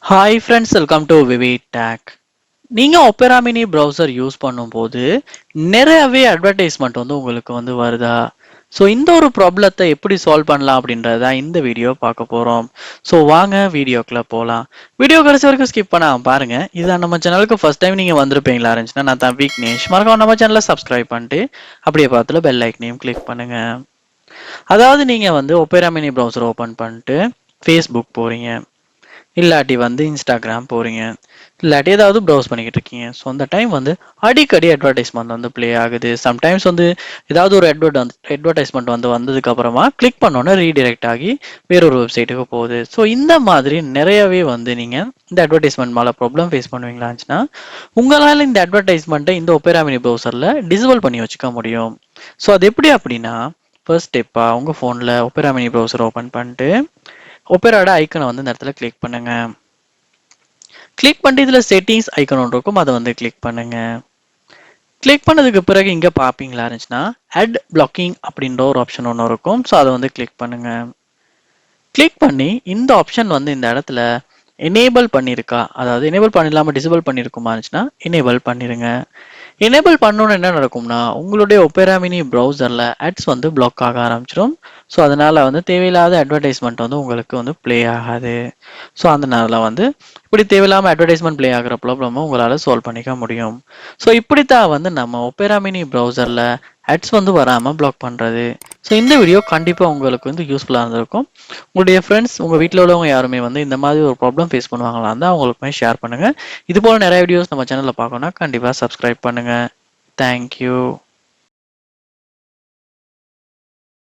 Hi friends, welcome to VV tech. நீங்கள் Opera Mini browser use பண்ணும்போது நிறையவே advertisement உங்களுக்கு வருதா? ஸோ இந்த ஒரு ப்ராப்ளத்தை எப்படி சால்வ் பண்ணலாம் அப்படின்றத இந்த வீடியோ பார்க்க போகிறோம். ஸோ வாங்க வீடியோக்குள்ளே போகலாம். வீடியோ கடைசி வரைக்கும் ஸ்கிப் பண்ணாமல் பாருங்கள். இதான் நம்ம சேனலுக்கு ஃபர்ஸ்ட் டைம் நீங்கள் வந்திருப்பீங்களா இருந்துச்சுன்னா, நான் தான் விக்னேஷ். மறக்காம நம்ம சேனலை சப்ஸ்கிரைப் பண்ணிட்டு அப்படியே பார்த்துல பெல் ஐக்கனையும் கிளிக் பண்ணுங்கள். அதாவது நீங்கள் ஒப்பேரா மினி ப்ரௌசர் ஓப்பன் பண்ணிட்டு ஃபேஸ்புக் போகிறீங்க, இல்லாட்டி இன்ஸ்டாகிராம் போறீங்க, இல்லாட்டி ஏதாவது ப்ரௌஸ் பண்ணிக்கிட்டு இருக்கீங்க. ஸோ அந்த டைம் அடிக்கடி அட்வர்டைஸ்மெண்ட் ப்ளே ஆகுது. சம்டைம்ஸ் ஏதாவது ஒரு அட்வர்டைஸ்மெண்ட் வந்ததுக்கு அப்புறமா கிளிக் பண்ணோன்னே ரீடைரக்ட் ஆகி வேறொரு வெப்சைட்டுக்கு போகுது. ஸோ இந்த மாதிரி நிறையவே நீங்க இந்த அட்வர்டைஸ்மெண்ட் மேலே ப்ராப்ளம் ஃபேஸ் பண்ணுவீங்களாச்சுன்னா, உங்களால் இந்த அட்வர்டைஸ்மெண்ட்டை இந்த ஒப்பேரா மினி ப்ரௌசரில் டிசேபிள் பண்ணி வச்சுக்க முடியும். ஸோ அது எப்படி அப்படின்னா, ஃபர்ஸ்ட் ஸ்டெப்பாக உங்கள் ஃபோனில் ஒப்பேரா மினி ப்ரௌசர் ஓப்பன் பண்ணிட்டு ஒப்பேராட ஐக்கனை இந்த இடத்துல கிளிக் பண்ணுங்க. கிளிக் பண்ணிட்டு இதில் செட்டிங்ஸ் ஐக்கன் ஒன்று இருக்கும், அதை கிளிக் பண்ணுங்க. கிளிக் பண்ணதுக்கு பிறகு இங்கே பார்ப்பீங்களா இருந்துச்சுன்னா அட் பிளாக்கிங் அப்படின்ற ஒரு ஆப்ஷன் ஒன்று இருக்கும். ஸோ அதை கிளிக் பண்ணுங்க. கிளிக் பண்ணி இந்த ஆப்ஷன் இந்த இடத்துல எனேபிள் பண்ணியிருக்கா, அதாவது எனேபிள் பண்ணிடலாமல் டிசேபிள் பண்ணியிருக்குமா இருந்துச்சுன்னா எனேபிள் பண்ணிடுங்க. எனேபிள் பண்ணோன்னு என்ன நடக்கும்னா, உங்களுடைய ஒப்பேரா மினி ப்ரௌசரில் அட்ஸ் பிளாக் ஆக ஆரம்பிச்சிடும். ஸோ அதனால் தேவையில்லாத அட்வர்டைஸ்மெண்ட் உங்களுக்கு ப்ளே ஆகாது. ஸோ அதனால இப்படி தேவையில்லாமல் அட்வர்டைஸ்மெண்ட் ப்ளே ஆகிற ப்ராப்ளமும் உங்களால் சால்வ் பண்ணிக்க முடியும். ஸோ இப்படித்தான் நம்ம ஒப்பேரா மினி ப்ரௌசரில் அட்ஸ் வராமல் பிளாக் பண்ணுறது. ஸோ இந்த வீடியோ கண்டிப்பாக உங்களுக்கு யூஸ்ஃபுல்லாக இருந்திருக்கும். உங்களுடைய ஃப்ரெண்ட்ஸ், உங்கள் வீட்டில் உள்ளவங்க யாருமே இந்த மாதிரி ஒரு ப்ராப்ளம் ஃபேஸ் பண்ணுவாங்களா இருந்தால் அவங்களுக்குமே ஷேர் பண்ணுங்கள். இது போல் நிறைய வீடியோஸ் நம்ம சேனலில் பார்க்கணும்னா கண்டிப்பாக சப்ஸ்கிரைப் பண்ணுங்கள். தேங்க்யூ.